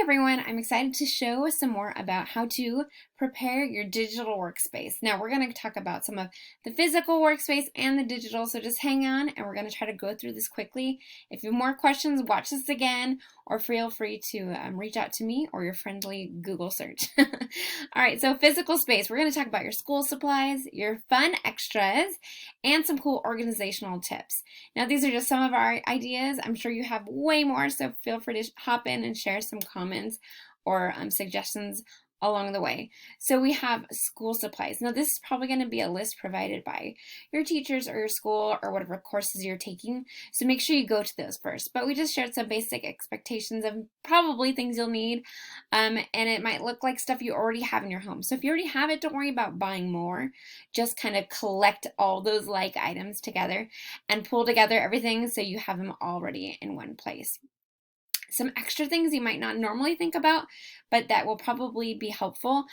everyone, I'm excited to show some more about how to prepare your digital workspace. Now we're going to talk about some of the physical workspace and the digital, so just hang on and we're going to try to go through this quickly. If you have more questions, watch this again or feel free to reach out to me or your friendly Google search. All right, so physical space, we're going to talk about your school supplies, your fun extras, and some cool organizational tips. Now these are just some of our ideas. I'm sure you have way more, so feel free to hop in and share some comments or suggestions along the way. So we have school supplies. Now this is probably going to be a list provided by your teachers or your school or whatever courses you're taking. So make sure you go to those first. But we just shared some basic expectations of probably things you'll need. And it might look like stuff you already have in your home. So if you already have it, don't worry about buying more. Just kind of collect all those like items together and pull together everything so you have them already in one place. Some extra things you might not normally think about, but that will probably be helpful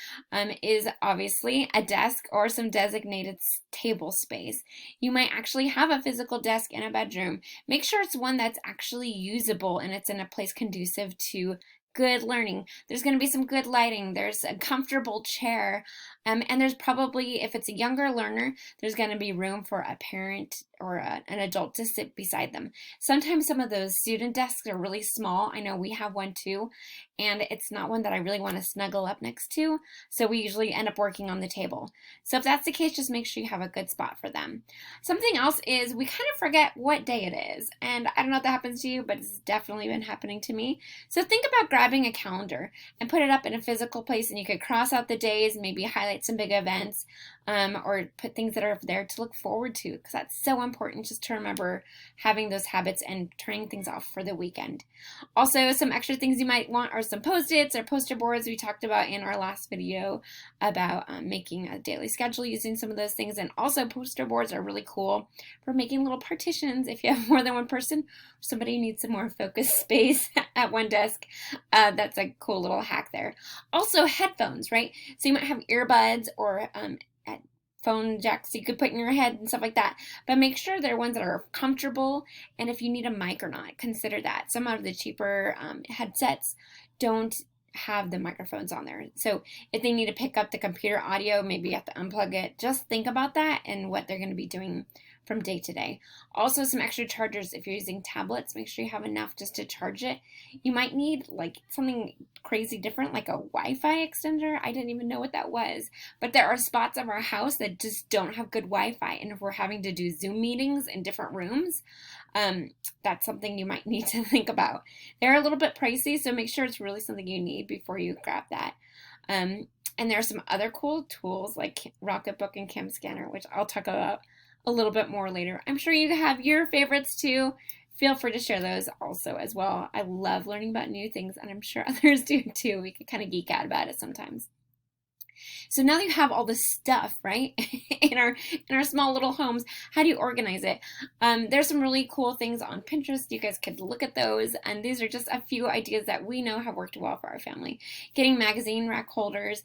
is obviously a desk or some designated table space. You might actually have a physical desk in a bedroom. Make sure it's one that's actually usable and it's in a place conducive to good learning. There's going to be some good lighting. There's a comfortable chair. And there's probably, if it's a younger learner, there's going to be room for a parent or an adult to sit beside them. Sometimes some of those student desks are really small. I know we have one too, and it's not one that I really want to snuggle up next to, so we usually end up working on the table. So if that's the case, just make sure you have a good spot for them. Something else is we kind of forget what day it is, and I don't know if that happens to you, but it's definitely been happening to me. So think about grabbing a calendar and put it up in a physical place, and you could cross out the days, maybe highlight some big events, or put things that are there to look forward to, because that's so important just to remember having those habits and turning things off for the weekend. Also, some extra things you might want are some Post-its or poster boards we talked about in our last video about making a daily schedule using some of those things. And also poster boards are really cool for making little partitions if you have more than one person. Somebody needs some more focus space at one desk. That's a cool little hack there. Also headphones, right? So you might have earbuds or phone jacks you could put in your head and stuff like that, but make sure they're ones that are comfortable, and if you need a mic or not, consider that. Some of the cheaper headsets don't have the microphones on there, so if they need to pick up the computer audio, maybe you have to unplug it. Just think about that and what they're going to be doing from day to day. Also, some extra chargers. If you're using tablets, make sure you have enough just to charge it. You might need like something crazy different, like a Wi-Fi extender. I didn't even know what that was, but there are spots of our house that just don't have good Wi-Fi, and if we're having to do Zoom meetings in different rooms, that's something you might need to think about. They're a little bit pricey, so make sure it's really something you need before you grab that. And there are some other cool tools like Rocketbook and Cam Scanner, which I'll talk about a little bit more later. I'm sure you have your favorites too. Feel free to share those also as well. I love learning about new things, and I'm sure others do too. We could kind of geek out about it sometimes. So now that you have all this stuff, right, in our small little homes, how do you organize it? There's some really cool things on Pinterest. You guys could look at those, and these are just a few ideas that we know have worked well for our family. Getting magazine rack holders,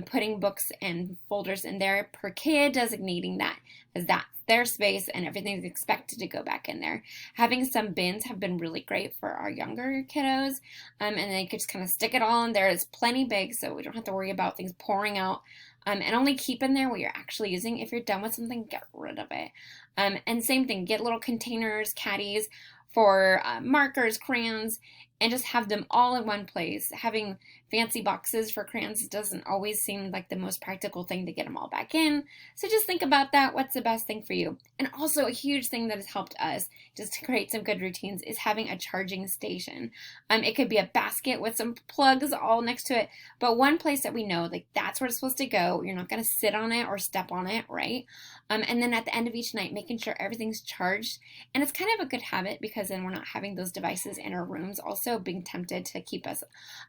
putting books and folders in there per kid, designating that as their space, and everything's expected to go back in there. Having some bins have been really great for our younger kiddos, and they could just kind of stick it all in there. It's plenty big, so we don't have to worry about things pouring out, and only keep in there what you're actually using. If you're done with something, get rid of it. And same thing, get little containers, caddies for markers, crayons, and just have them all in one place. Having fancy boxes for crayons doesn't always seem like the most practical thing to get them all back in. So just think about that. What's the best thing for you? And also a huge thing that has helped us just to create some good routines is having a charging station. It could be a basket with some plugs all next to it, but one place that we know, like that's where it's supposed to go. You're not going to sit on it or step on it, right? And then at the end of each night, making sure everything's charged. And it's kind of a good habit because then we're not having those devices in our rooms also being tempted to keep us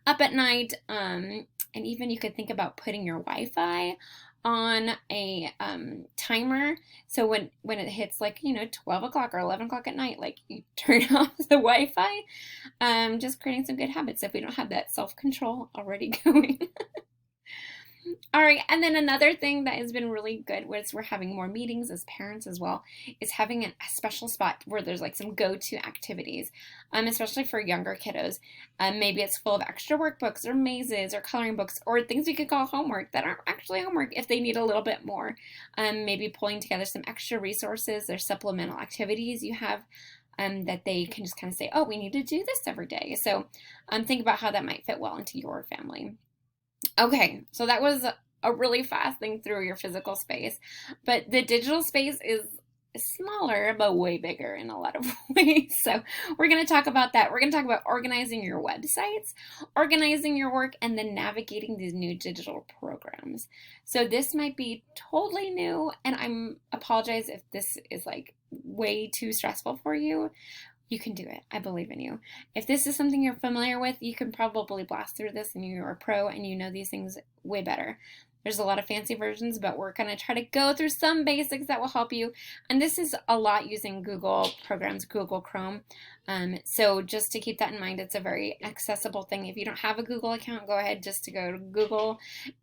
up at night. And even you could think about putting your Wi-Fi on a timer, so when it hits like 12 o'clock or 11 o'clock at night, like you turn off the Wi-Fi. Just creating some good habits if we don't have that self-control already going. All right, and then another thing that has been really good was we're having more meetings as parents as well, is having a special spot where there's like some go-to activities, especially for younger kiddos. Maybe it's full of extra workbooks or mazes or coloring books or things we could call homework that aren't actually homework if they need a little bit more. Maybe pulling together some extra resources or supplemental activities you have that they can just kind of say, oh, we need to do this every day. So think about how that might fit well into your family. Okay, so that was a really fast thing through your physical space, but the digital space is smaller but way bigger in a lot of ways. So we're going to talk about that. We're going to talk about organizing your websites, organizing your work, and then navigating these new digital programs. So this might be totally new, and I'm apologize if this is like way too stressful for you. You can do it. I believe in you. If this is something you're familiar with, you can probably blast through this and you're a pro and you know these things way better. There's a lot of fancy versions, but we're going to try to go through some basics that will help you. And this is a lot using Google programs, Google Chrome. So just to keep that in mind, it's a very accessible thing. If you don't have a Google account, go ahead just to go to Google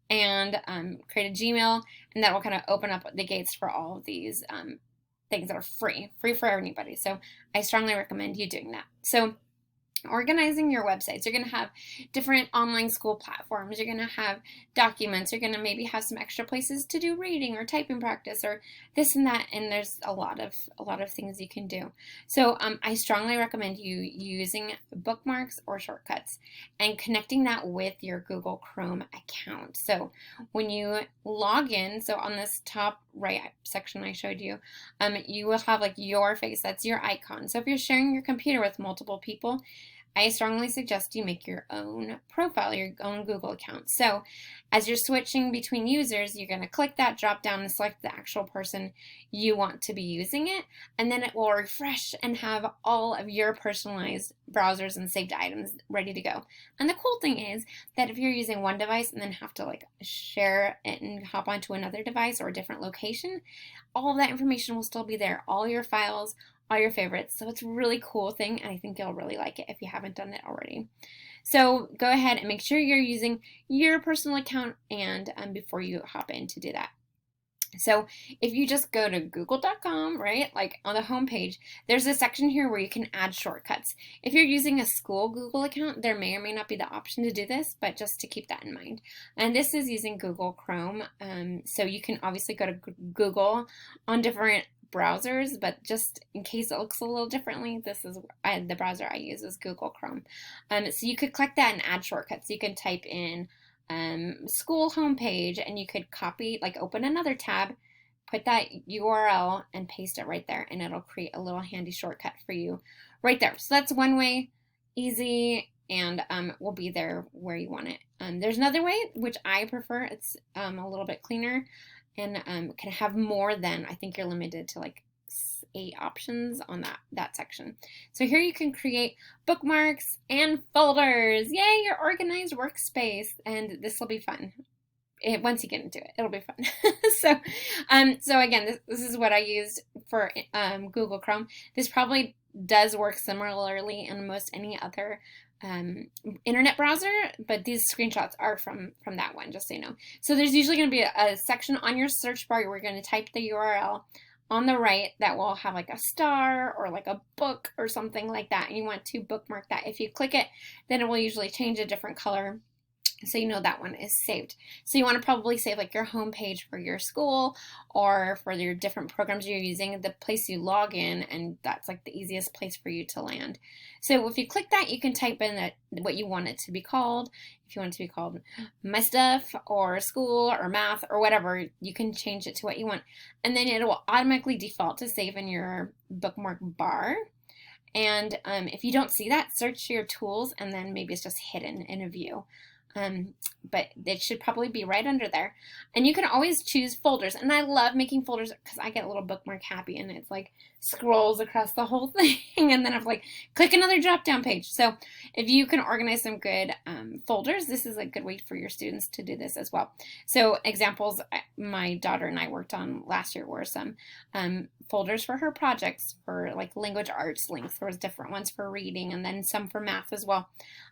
and create a Gmail, and that will kind of open up the gates for all of these things that are free for anybody. So I strongly recommend you doing that. So organizing your websites, you're going to have different online school platforms, you're going to have documents, you're going to maybe have some extra places to do reading or typing practice or this and that, and there's a lot of things you can do. So I strongly recommend you using bookmarks or shortcuts and connecting that with your Google Chrome account. So when you log in, so on this top right section I showed you, you will have like your face, that's your icon. So if you're sharing your computer with multiple people, I strongly suggest you make your own profile, your own Google account. So as you're switching between users, you're going to click that drop down and select the actual person you want to be using it, and then it will refresh and have all of your personalized browsers and saved items ready to go. And the cool thing is that if you're using one device and then have to like share it and hop onto another device or a different location, all of that information will still be there, all your files, all your favorites. So it's a really cool thing, and I think you'll really like it if you haven't done it already. So go ahead and make sure you're using your personal account and before you hop in to do that. So if you just go to google.com, right, like on the home page, there's a section here where you can add shortcuts. If you're using a school Google account, there may or may not be the option to do this, but just to keep that in mind. And this is using Google Chrome. So you can obviously go to Google on different browsers, but just in case it looks a little differently, this is the browser I use is Google Chrome. So you could click that and add shortcuts. You can type in school homepage, and you could copy, like open another tab, put that URL and paste it right there, and it'll create a little handy shortcut for you right there. So that's one way, easy, and will be there where you want it. There's another way, which I prefer. It's a little bit cleaner and can have more than, I think you're limited to like 8 options on that section. So here you can create bookmarks and folders. Yay, your organized workspace, and this will be fun. Once you get into it, it'll be fun. So again, this is what I used for Google Chrome. This probably does work similarly in most any other internet browser, but these screenshots are from that one, just so you know. So there's usually going to be a section on your search bar where you're going to type the URL on the right that will have like a star or like a book or something like that, and you want to bookmark that. If you click it, then it will usually change a different color, so you know that one is saved. So you want to probably save like your home page for your school or for your different programs you're using, the place you log in, and that's like the easiest place for you to land. So if you click that, you can type in what you want it to be called. If you want it to be called My Stuff or School or Math or whatever, you can change it to what you want. And then it will automatically default to save in your bookmark bar. And if you don't see that, search your tools, and then maybe it's just hidden in a view. But it should probably be right under there. And you can always choose folders. And I love making folders because I get a little bookmark happy, and it's like scrolls across the whole thing and then have like click another drop down page. So if you can organize some good folders, this is a good way for your students to do this as well. So examples my daughter and I worked on last year were some folders for her projects for like language arts links. There was different ones for reading and then some for math as well.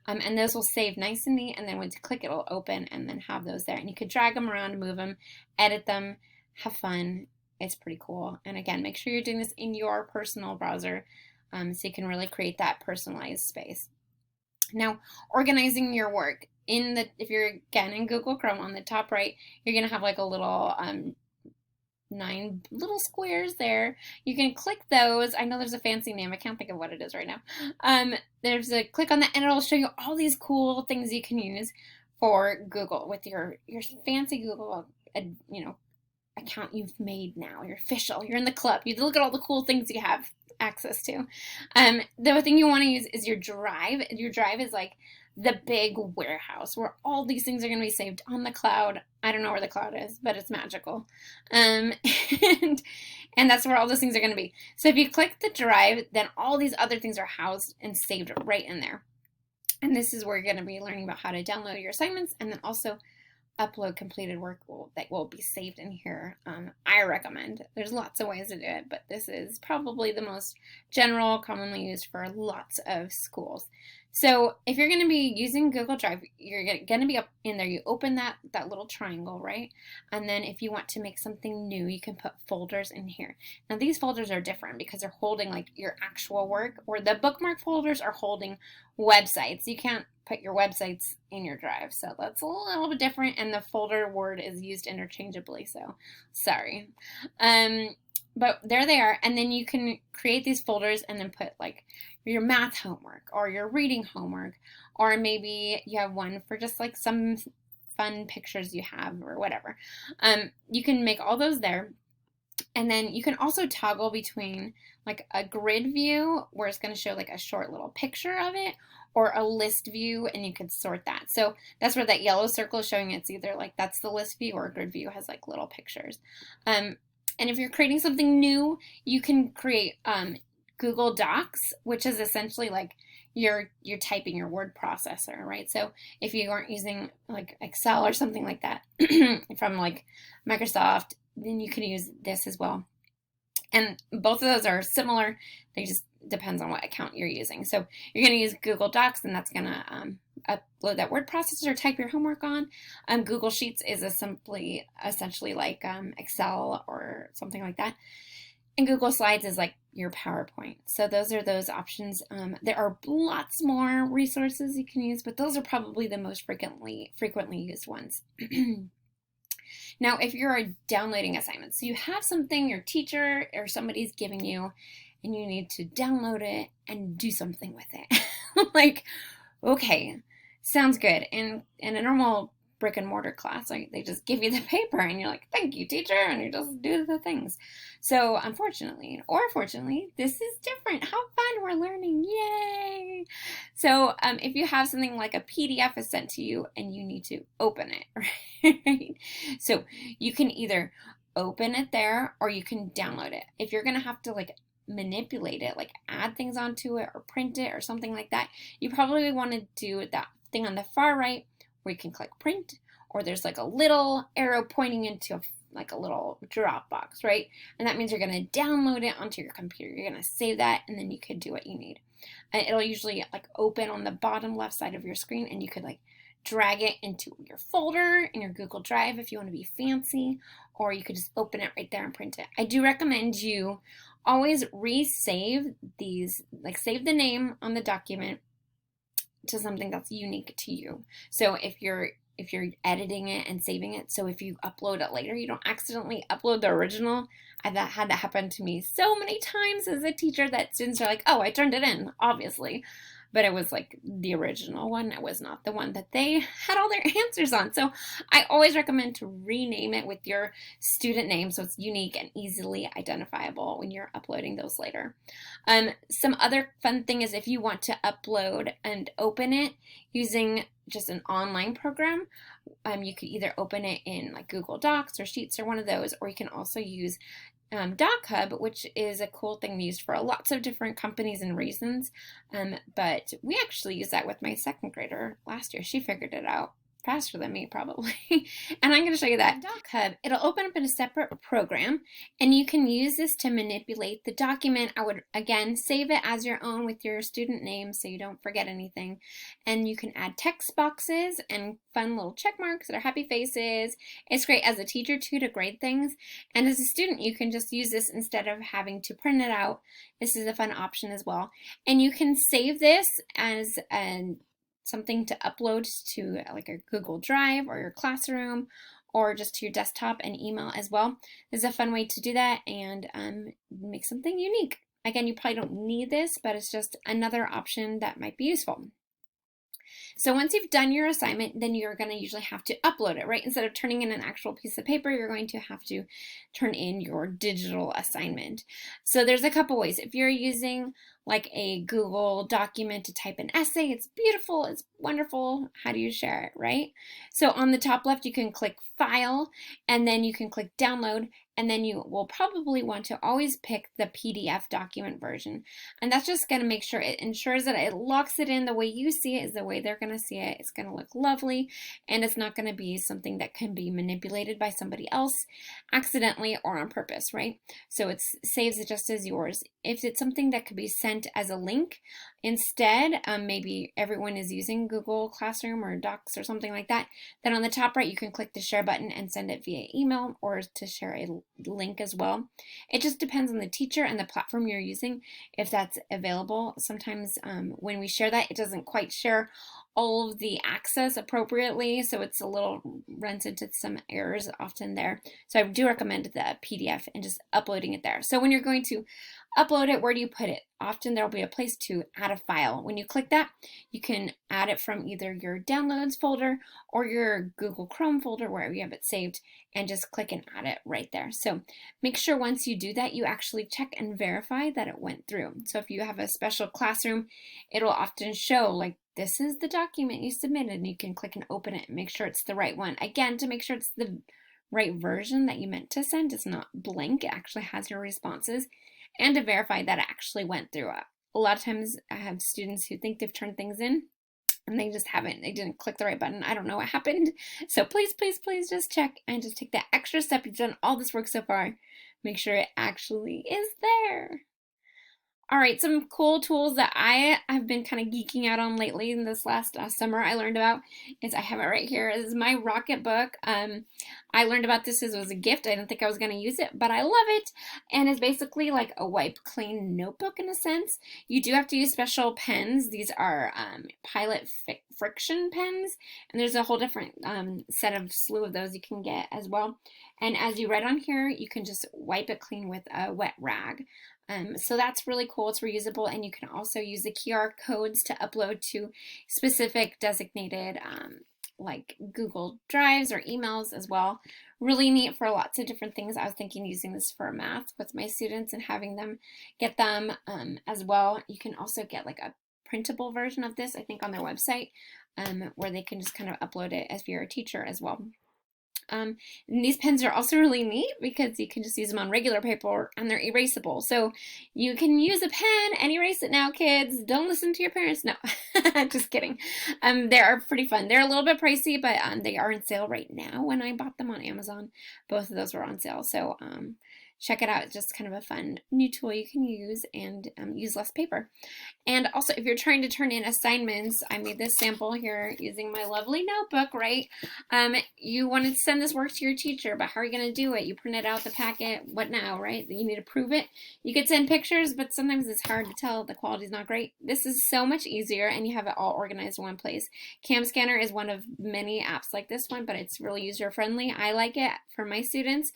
And those will save nice and neat, and then when you click it'll open and then have those there. And you could drag them around, move them, edit them, have fun. It's pretty cool. And again, make sure you're doing this in your personal browser so you can really create that personalized space. Now, organizing your work. If you're again in Google Chrome, on the top right, you're going to have like a little 9 little squares there. You can click those. I know there's a fancy name. I can't think of what it is right now. There's a click on that and it'll show you all these cool things you can use for Google with your fancy Google, account you've made now. You're official. You're in the club. You look at all the cool things you have access to. The other thing you want to use is your drive. Your drive is like the big warehouse where all these things are going to be saved on the cloud. I don't know where the cloud is, but it's magical. And that's where all those things are going to be. So if you click the drive, then all these other things are housed and saved right in there. And this is where you're going to be learning about how to download your assignments and then also upload completed work that will be saved in here. I recommend. There's lots of ways to do it, but this is probably the most general, commonly used for lots of schools. So if you're going to be using Google Drive, you're going to be up in there. You open that little triangle, right? And then if you want to make something new, you can put folders in here. Now these folders are different because they're holding like your actual work, or the bookmark folders are holding websites. You can't put your websites in your drive, so that's a little bit different, and the folder word is used interchangeably, so sorry. But there they are, and then you can create these folders and then put like your math homework or your reading homework, or maybe you have one for just like some fun pictures you have or whatever. You can make all those there. And then you can also toggle between like a grid view where it's going to show like a short little picture of it, or a list view, and you could sort that. So that's where that yellow circle is showing it's either like that's the list view, or a grid view has like little pictures. And if you're creating something new, you can create Google Docs, which is essentially like you're typing your word processor, right? So if you aren't using like Excel or something like that from like Microsoft, then you can use this as well. And both of those are similar. They just depends on what account you're using. So you're going to use Google Docs, and that's going to upload that word processor or type your homework on. Google Sheets is essentially like Excel or something like that. And Google Slides is like your PowerPoint. So those are those options. There are lots more resources you can use, but those are probably the most frequently used ones. Now, if you're downloading assignments, so you have something your teacher or somebody's giving you, and you need to download it and do something with it. Like, okay, sounds good. In a normal brick and mortar class, like they just give you the paper and you're like, thank you, teacher, and you just do the things. So unfortunately, or fortunately, this is different. How fun, we're learning, yay! So if you have something like a PDF is sent to you and you need to open it, right? So you can either open it there or you can download it. If you're gonna have to like manipulate it, like add things onto it or print it or something like that, you probably want to do that thing on the far right where you can click print, or there's like a little arrow pointing into like a little drop box, right? And that means you're going to download it onto your computer. You're going to save that, and then you could do what you need. And it'll usually like open on the bottom left side of your screen, and you could like drag it into your folder in your Google Drive if you want to be fancy, or you could just open it right there and print it. I do recommend you always resave these, like save the name on the document to something that's unique to you. So if you're editing it and saving it, so if you upload it later, you don't accidentally upload the original. I've had that happen to me so many times as a teacher that students are like, oh, I turned it in, obviously. But it was like the original one. It was not the one that they had all their answers on. So I always recommend to rename it with your student name so it's unique and easily identifiable when you're uploading those later. Some other fun thing is if you want to upload and open it, using just an online program, you could either open it in like Google Docs or Sheets or one of those, or you can also use Doc Hub, which is a cool thing used for lots of different companies and reasons. But we actually used that with my second grader last year. She figured it out faster than me probably. And I'm going to show you that Doc Hub. It'll open up in a separate program, and you can use this to manipulate the document. I would again save it as your own with your student name so you don't forget anything. And you can add text boxes and fun little check marks that are happy faces. It's great as a teacher too to grade things, and as a student you can just use this instead of having to print it out. This is a fun option as well. And you can save this as something to upload to like a Google Drive or your classroom, or just to your desktop and email as well. This is a fun way to do that and make something unique. Again, you probably don't need this, but it's just another option that might be useful. So once you've done your assignment, then you're going to usually have to upload it, right? Instead of turning in an actual piece of paper, you're going to have to turn in your digital assignment. So there's a couple ways. If you're using like a Google document to type an essay, it's beautiful, it's wonderful. How do you share it, right? So on the top left, you can click File, and then you can click Download, and then you will probably want to always pick the PDF document version. And that's just going to make sure it ensures that it locks it in the way you see it is the way they're going to see it. It's going to look lovely, and it's not going to be something that can be manipulated by somebody else accidentally or on purpose, right? So it saves it just as yours. If it's something that could be sent as a link instead, maybe everyone is using Google Classroom or Docs or something like that, then on the top right you can click the share button and send it via email or to share a link as well. It just depends on the teacher and the platform you're using if that's available. Sometimes when we share that, it doesn't quite share all of the access appropriately, so it's a little runs into some errors often there. So I do recommend the PDF and just uploading it there. So when you're going to upload it, where do you put it? Often there will be a place to add a file. When you click that, you can add it from either your downloads folder or your Google Chrome folder, wherever you have it saved, and just click and add it right there. So make sure once you do that, you actually check and verify that it went through. So if you have a special classroom, it'll often show like, this is the document you submitted, and you can click and open it and make sure it's the right one. Again, to make sure it's the right version that you meant to send. It's not blank, it actually has your responses, and to verify that it actually went through. A lot of times I have students who think they've turned things in and they just haven't. They didn't click the right button. I don't know what happened. So please, please, please just check and just take that extra step. You've done all this work so far. Make sure it actually is there. All right, some cool tools that I have been kind of geeking out on lately in this last summer I learned about is, I have it right here, is my Rocket book. I learned about this as it was a gift. I didn't think I was going to use it, but I love it. And it's basically like a wipe clean notebook in a sense. You do have to use special pens. These are Pilot friction pens, and there's a whole different slew of those you can get as well. And as you write on here, you can just wipe it clean with a wet rag. So that's really cool. It's reusable, and you can also use the QR codes to upload to specific designated like Google Drives or emails as well. Really neat for lots of different things. I was thinking using this for math with my students and having them get them as well. You can also get like a printable version of this, I think, on their website, where they can just kind of upload it as if you're a teacher as well. And these pens are also really neat because you can just use them on regular paper and they're erasable. So you can use a pen and erase it now, kids. Don't listen to your parents. No, just kidding. They are pretty fun. They're a little bit pricey, but they are on sale right now. When I bought them on Amazon, both of those were on sale. So check it out. It's just kind of a fun new tool you can use and use less paper. And also, if you're trying to turn in assignments, I made this sample here using my lovely notebook, right? You want to send this work to your teacher, but how are you going to do it? You printed out the packet, what now, right? You need to prove it. You could send pictures, but sometimes it's hard to tell. The quality's not great. This is so much easier, and you have it all organized in one place. Cam Scanner is one of many apps like this one, but it's really user-friendly. I like it for my students.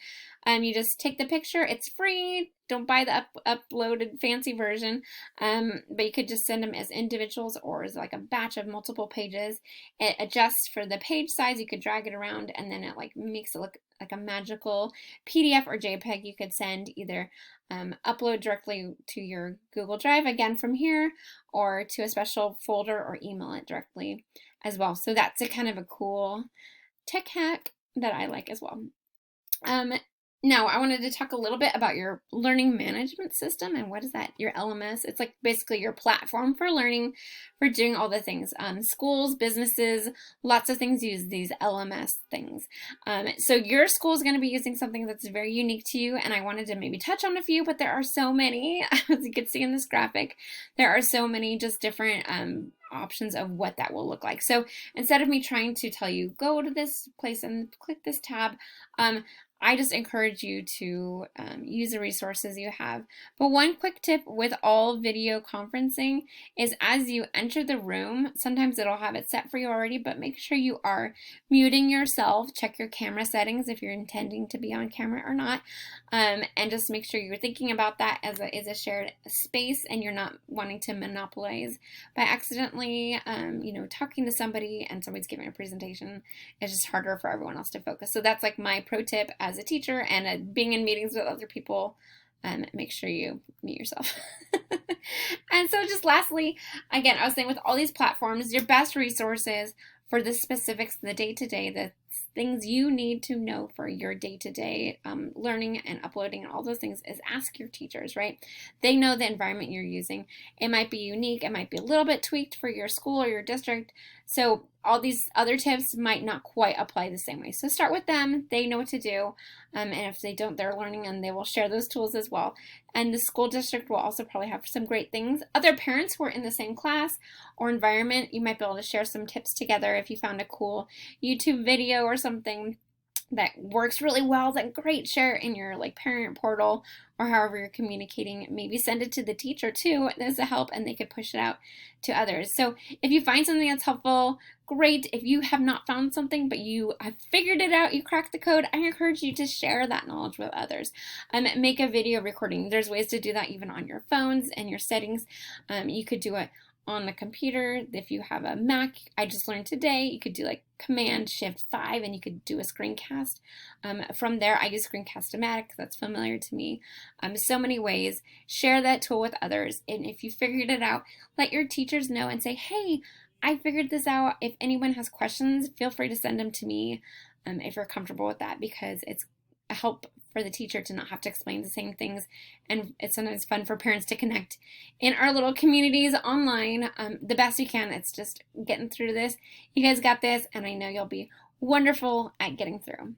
You just take the picture. It's free. Don't buy the uploaded fancy version, but you could just send them as individuals or as like a batch of multiple pages. It adjusts for the page size. You could drag it around, and then it like makes it look like a magical PDF or JPEG you could send either upload directly to your Google Drive again from here, or to a special folder, or email it directly as well. So that's a kind of a cool tech hack that I like as well. Now I wanted to talk a little bit about your learning management system. And what is that? Your LMS. It's like basically your platform for learning, for doing all the things. Schools, businesses, lots of things use these LMS things. So your school is going to be using something that's very unique to you, and I wanted to maybe touch on a few, but there are so many, as you can see in this graphic, there are so many just different options of what that will look like. So instead of me trying to tell you, go to this place and click this tab, I just encourage you to use the resources you have. But one quick tip with all video conferencing is, as you enter the room, sometimes it'll have it set for you already, but make sure you are muting yourself. Check your camera settings if you're intending to be on camera or not, and just make sure you're thinking about that as a shared space, and you're not wanting to monopolize by accidentally, talking to somebody and somebody's giving a presentation. It's just harder for everyone else to focus. So that's like my pro tip as a teacher, and being in meetings with other people. Make sure you mute yourself. And so just lastly, again, I was saying with all these platforms, your best resources for the specifics, the day-to-day, the things you need to know for your day-to-day learning and uploading and all those things, is ask your teachers, right? They know the environment you're using. It might be unique. It might be a little bit tweaked for your school or your district. So all these other tips might not quite apply the same way. So start with them. They know what to do. And if they don't, they're learning, and they will share those tools as well. And the school district will also probably have some great things. Other parents who are in the same class or environment, you might be able to share some tips together. If you found a cool YouTube video or something that works really well, then great, share it in your parent portal, or however you're communicating. Maybe send it to the teacher too as a help, and they could push it out to others. So if you find something that's helpful, great. If you have not found something but you have figured it out, you cracked the code, I encourage you to share that knowledge with others. Make a video recording. There's ways to do that even on your phones and your settings. You could do it on the computer. If you have a Mac, I just learned today, you could do Command-Shift-5 and you could do a screencast. From there, I use Screencast-O-Matic. That's familiar to me. So many ways. Share that tool with others. And if you figured it out, let your teachers know and say, hey, I figured this out. If anyone has questions, feel free to send them to me if you're comfortable with that, because it's a help for the teacher to not have to explain the same things. And it's sometimes fun for parents to connect in our little communities online the best you can. It's just getting through this. You guys got this, and I know you'll be wonderful at getting through.